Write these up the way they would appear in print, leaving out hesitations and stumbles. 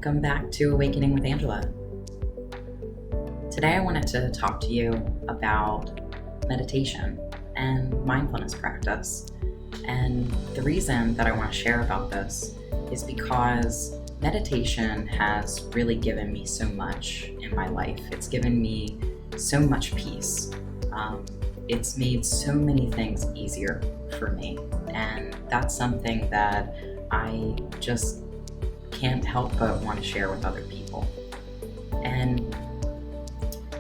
Welcome back to Awakening with Angela. Today I wanted to talk to you about meditation and mindfulness practice. And the reason that I want to share about this is because meditation has really given me so much in my life. It's given me so much peace. It's made so many things easier for me. And that's something that I just can't help but want to share with other people. And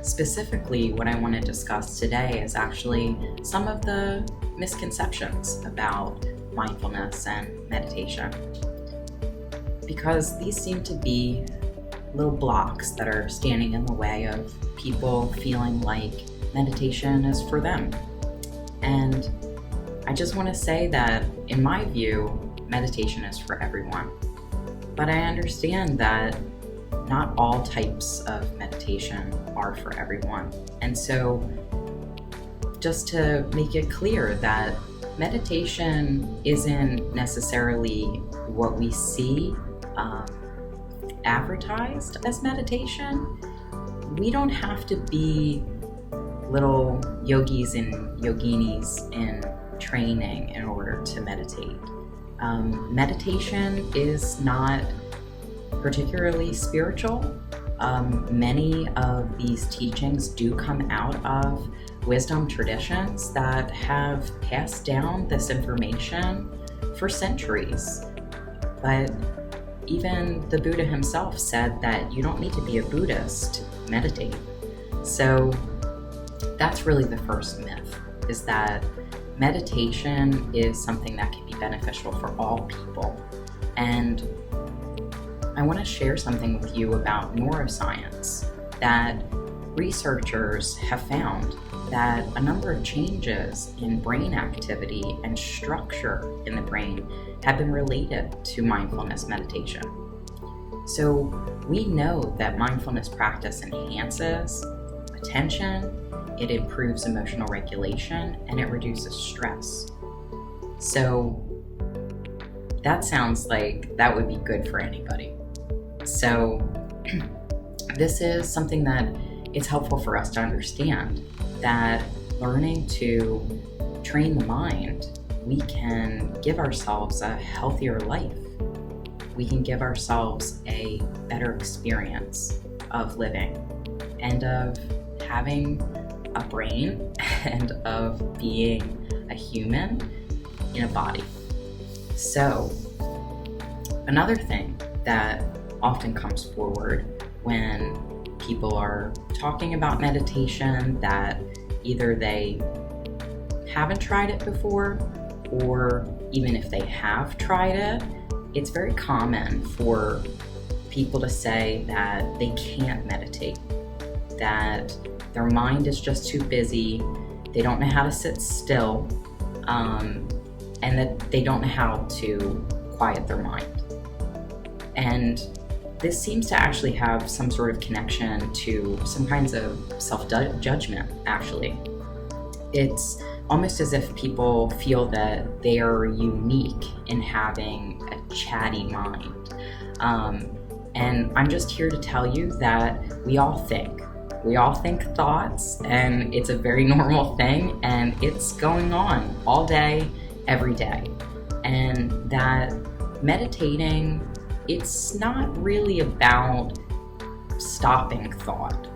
specifically, what I want to discuss today is actually some of the misconceptions about mindfulness and meditation. Because these seem to be little blocks that are standing in the way of people feeling like meditation is for them. And I just want to say that, in my view, meditation is for everyone. But I understand that not all types of meditation are for everyone. And so, just to make it clear that meditation isn't necessarily what we see advertised as meditation. We don't have to be little yogis and yoginis in training in order to meditate. Meditation is not particularly spiritual. Many of these teachings do come out of wisdom traditions that have passed down this information for centuries. But even the Buddha himself said that you don't need to be a Buddhist to meditate. So that's really the first myth, is that meditation is something that can be beneficial for all people. And I want to share something with you about neuroscience, that researchers have found that a number of changes in brain activity and structure in the brain have been related to mindfulness meditation. So we know that mindfulness practice enhances attention, it improves emotional regulation, and it reduces stress. So that sounds like that would be good for anybody. So this is something that it's helpful for us to understand, that learning to train the mind, we can give ourselves a healthier life. We can give ourselves a better experience of living and of having a brain and of being a human in a body. So another thing that often comes forward when people are talking about meditation, that either they haven't tried it before, or even if they have tried it, it's very common for people to say that they can't meditate, that their mind is just too busy, they don't know how to sit still, and that they don't know how to quiet their mind. And this seems to actually have some sort of connection to some kinds of self-judgment, actually. It's almost as if people feel that they are unique in having a chatty mind. And I'm just here to tell you that we all think. We all think thoughts, and it's a very normal thing, and it's going on all day, every day. And that meditating, it's not really about stopping thought.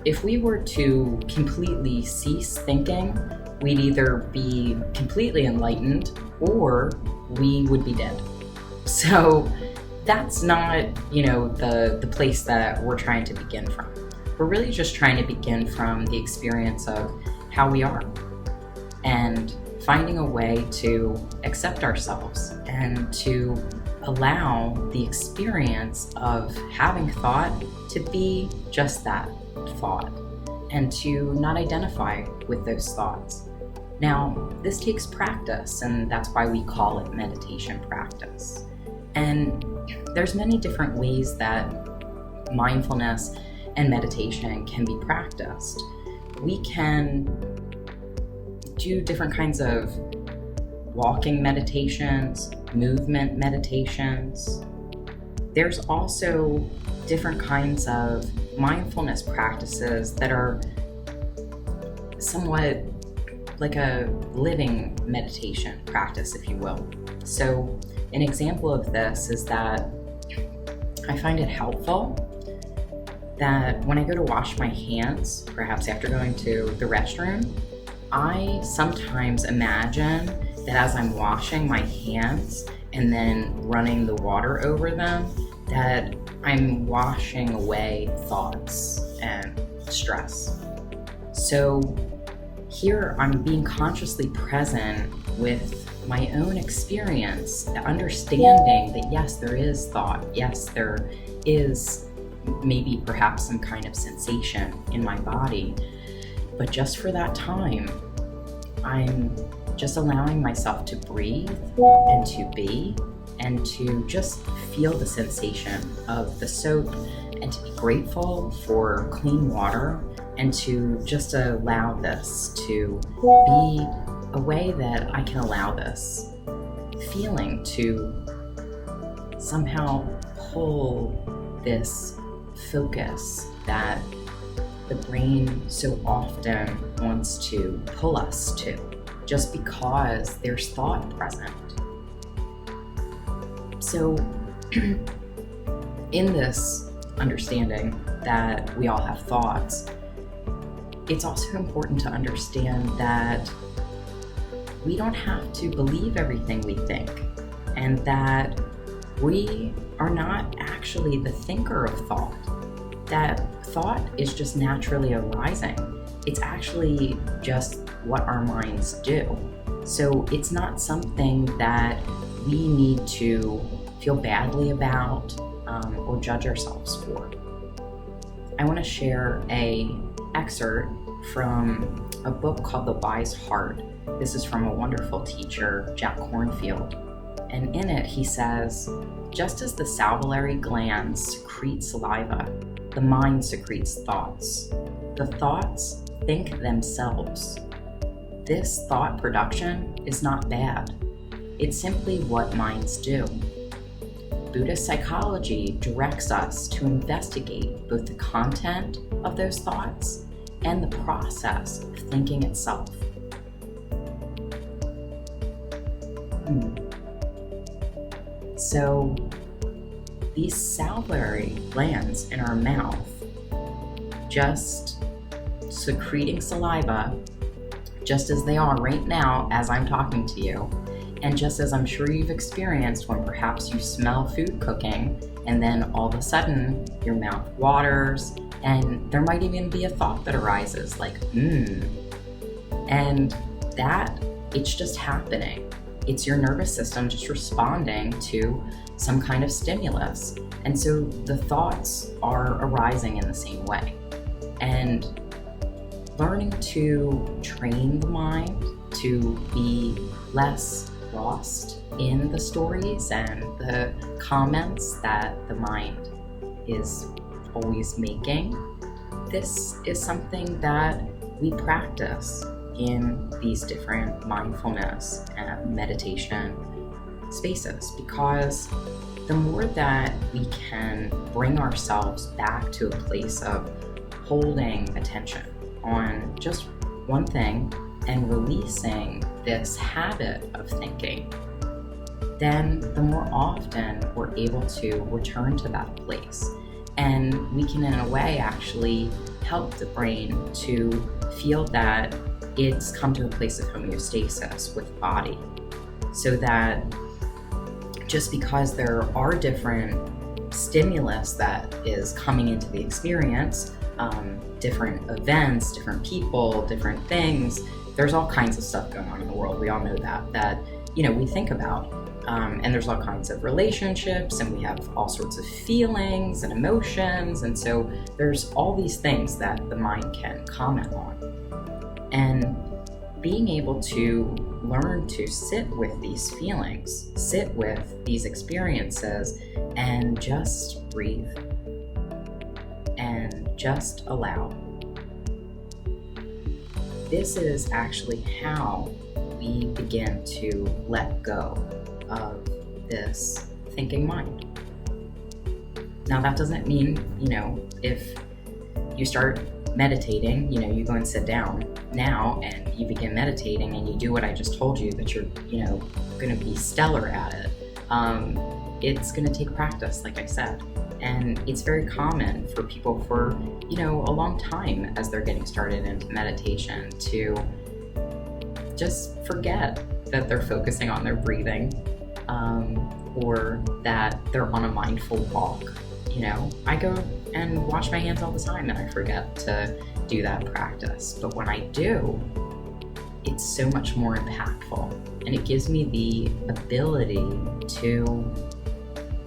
If we were to completely cease thinking, we'd either be completely enlightened or we would be dead. So that's not, the place that we're trying to begin from. We're really just trying to begin from the experience of how we are and finding a way to accept ourselves and to allow the experience of having thought to be just that, thought, and to not identify with those thoughts. Now, this takes practice, and that's why we call it meditation practice. And there's many different ways that mindfulness and meditation can be practiced. We can do different kinds of walking meditations, movement meditations. There's also different kinds of mindfulness practices that are somewhat like a living meditation practice, if you will. So an example of this is that I find it helpful that when I go to wash my hands, perhaps after going to the restroom, I sometimes imagine that as I'm washing my hands and then running the water over them, that I'm washing away thoughts and stress. So here I'm being consciously present with my own experience, understanding that yes, there is thought, yes, there is maybe perhaps some kind of sensation in my body, but just for that time, I'm just allowing myself to breathe and to be and to just feel the sensation of the soap and to be grateful for clean water and to just allow this to be a way that I can allow this feeling to somehow pull this focus that the brain so often wants to pull us to, just because there's thought present. So in this understanding that we all have thoughts, it's also important to understand that we don't have to believe everything we think, and that we are not actually the thinker of thought. That thought is just naturally arising. It's actually just what our minds do. So it's not something that we need to feel badly about or judge ourselves for. I want to share an excerpt from a book called The Wise Heart. This is from a wonderful teacher, Jack Kornfield. And in it, he says, just as the salivary glands secrete saliva, the mind secretes thoughts. The thoughts think themselves. This thought production is not bad. It's simply what minds do. Buddhist psychology directs us to investigate both the content of those thoughts and the process of thinking itself. So these salivary glands in our mouth, just secreting saliva, just as they are right now as I'm talking to you, and just as I'm sure you've experienced when perhaps you smell food cooking and then all of a sudden your mouth waters and there might even be a thought that arises like, and that, it's just happening. It's your nervous system just responding to some kind of stimulus. And so the thoughts are arising in the same way. And learning to train the mind to be less lost in the stories and the comments that the mind is always making. This is something that we practice in these different mindfulness and meditation spaces, because the more that we can bring ourselves back to a place of holding attention on just one thing and releasing this habit of thinking, then the more often we're able to return to that place. And we can, in a way, actually help the brain to feel that it's come to a place of homeostasis with the body. So that just because there are different stimulus that is coming into the experience, different events, different people, different things, there's all kinds of stuff going on in the world. We all know that we think about. And there's all kinds of relationships, and we have all sorts of feelings and emotions. And so there's all these things that the mind can comment on. And being able to learn to sit with these feelings, sit with these experiences, and just breathe and just allow. This is actually how we begin to let go of this thinking mind. Now, that doesn't mean, if you start meditating, you go and sit down now and you begin meditating and you do what I just told you, that you're, going to be stellar at it. It's going to take practice, like I said. And it's very common for people for, a long time as they're getting started into meditation to just forget that they're focusing on their breathing, or that they're on a mindful walk. I go and wash my hands all the time and I forget to do that practice. But when I do, it's so much more impactful, and it gives me the ability to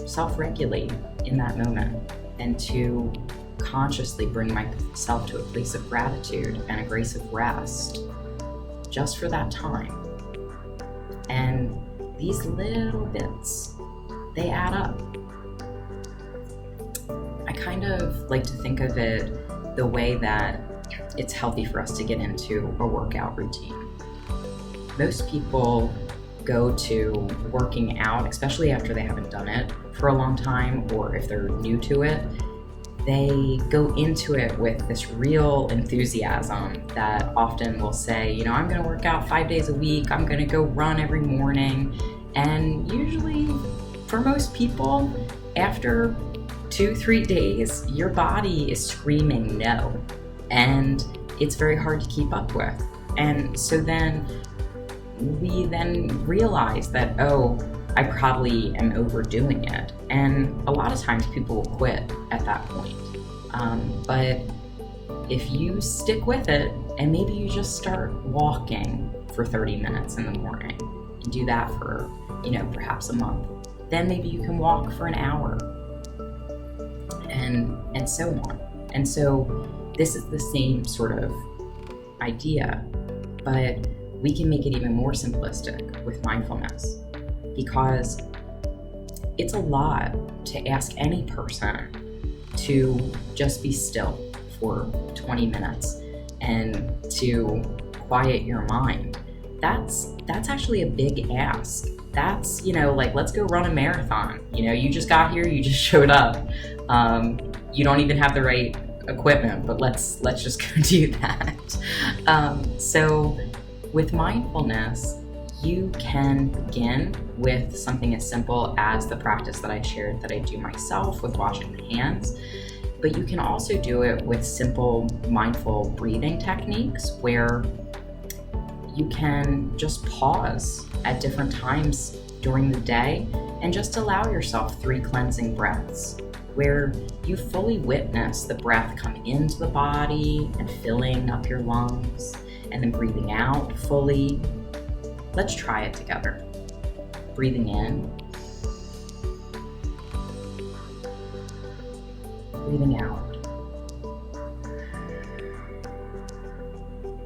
self-regulate in that moment and to consciously bring myself to a place of gratitude and a grace of rest just for that time. And these little bits, they add up. I kind of like to think of it the way that it's healthy for us to get into a workout routine. Most people go to working out, especially after they haven't done it for a long time, or if they're new to it, they go into it with this real enthusiasm that often will say, I'm going to work out 5 days a week, I'm going to go run every morning. And usually, for most people, after 2-3 days, your body is screaming no, and it's very hard to keep up with. And so then we realize that, I probably am overdoing it. And a lot of times people will quit at that point. But if you stick with it, and maybe you just start walking for 30 minutes in the morning and do that for, perhaps a month, then maybe you can walk for an hour, and so on. And so this is the same sort of idea, but we can make it even more simplistic with mindfulness, because it's a lot to ask any person to just be still for 20 minutes and to quiet your mind. That's actually a big ask. That's, let's go run a marathon. You just got here, you just showed up. You don't even have the right equipment, but let's just go do that. So with mindfulness, you can begin with something as simple as the practice that I shared that I do myself with washing my hands, but you can also do it with simple mindful breathing techniques where you can just pause at different times during the day and just allow yourself 3 cleansing breaths, where you fully witness the breath coming into the body and filling up your lungs, and then breathing out fully. Let's try it together. Breathing in, breathing out.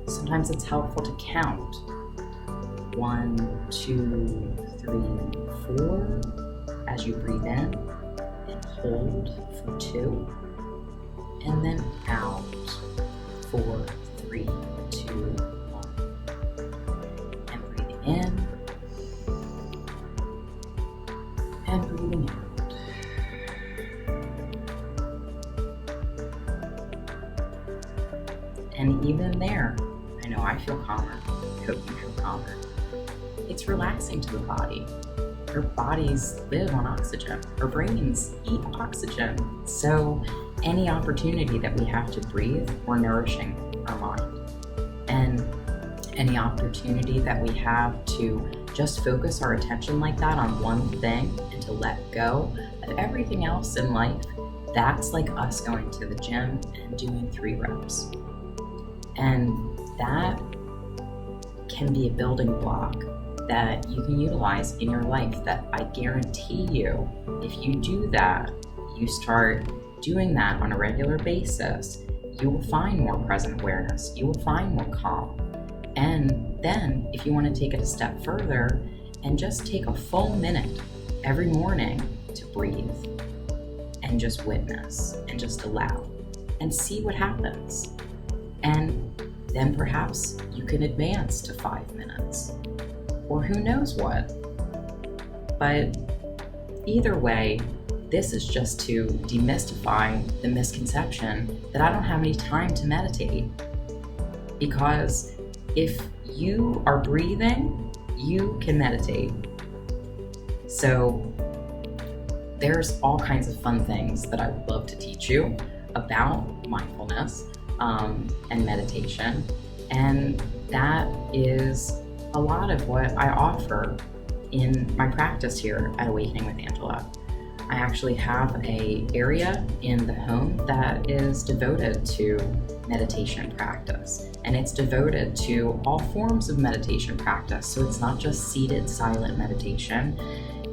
Sometimes it's helpful to count 1, 2, 3, 4 as you breathe in, and hold for 2, and then out 4, 3, 2, 1. And breathing in and breathing out. And even there, I know I feel calmer. I hope you feel calmer. It's relaxing to the body. Our bodies live on oxygen. Our brains eat oxygen. So any opportunity that we have to breathe, we're nourishing our mind. And any opportunity that we have to just focus our attention like that on one thing and to let go of everything else in life, that's like us going to the gym and doing 3 reps. And that can be a building block that you can utilize in your life, that I guarantee you, if you do that, you start doing that on a regular basis, you will find more present awareness, you will find more calm. And then if you want to take it a step further and just take a full minute every morning to breathe and just witness and just allow and see what happens. And then perhaps you can advance to 5 minutes, or who knows what. But either way, this is just to demystify the misconception that I don't have any time to meditate. Because if you are breathing, you can meditate. So there's all kinds of fun things that I would love to teach you about mindfulness and meditation. And that is a lot of what I offer in my practice here at Awakening with Angela. I actually have an area in the home that is devoted to meditation practice, and it's devoted to all forms of meditation practice. So it's not just seated silent meditation.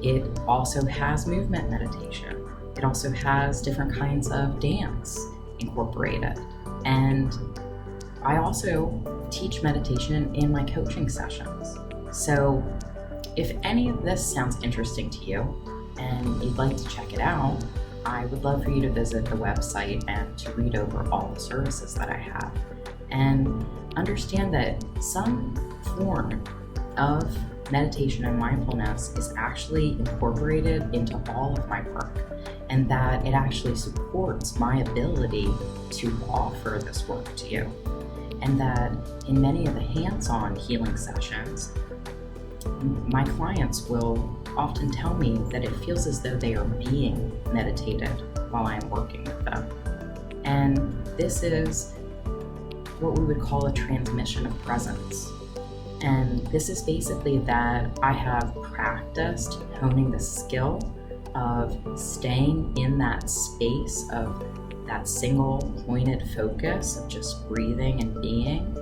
It also has movement meditation. It also has different kinds of dance incorporated. And I also teach meditation in my coaching sessions. So if any of this sounds interesting to you and you'd like to check it out, I would love for you to visit the website and to read over all the services that I have and understand that some form of meditation and mindfulness is actually incorporated into all of my work, and that it actually supports my ability to offer this work to you. And that in many of the hands-on healing sessions, my clients will often tell me that it feels as though they are being meditated while I'm working with them. And this is what we would call a transmission of presence. And this is basically that I have practiced honing the skill of staying in that space of that single pointed focus of just breathing and being,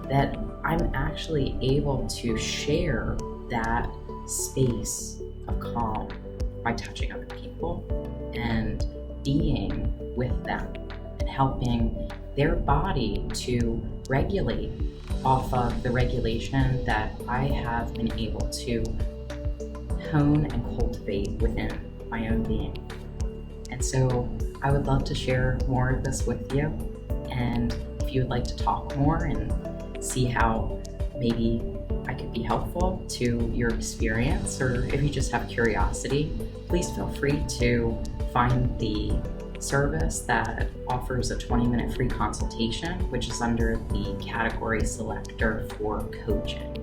that I'm actually able to share that space of calm by touching other people and being with them and helping their body to regulate off of the regulation that I have been able to hone and cultivate within my own being. And so I would love to share more of this with you. And if you would like to talk more and see how maybe I could be helpful to your experience, or if you just have curiosity, please feel free to find the service that offers a 20-minute free consultation, which is under the category selector for coaching.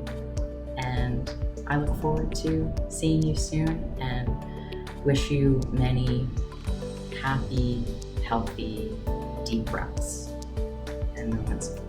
And I look forward to seeing you soon and wish you many happy, healthy, deep breaths and moments of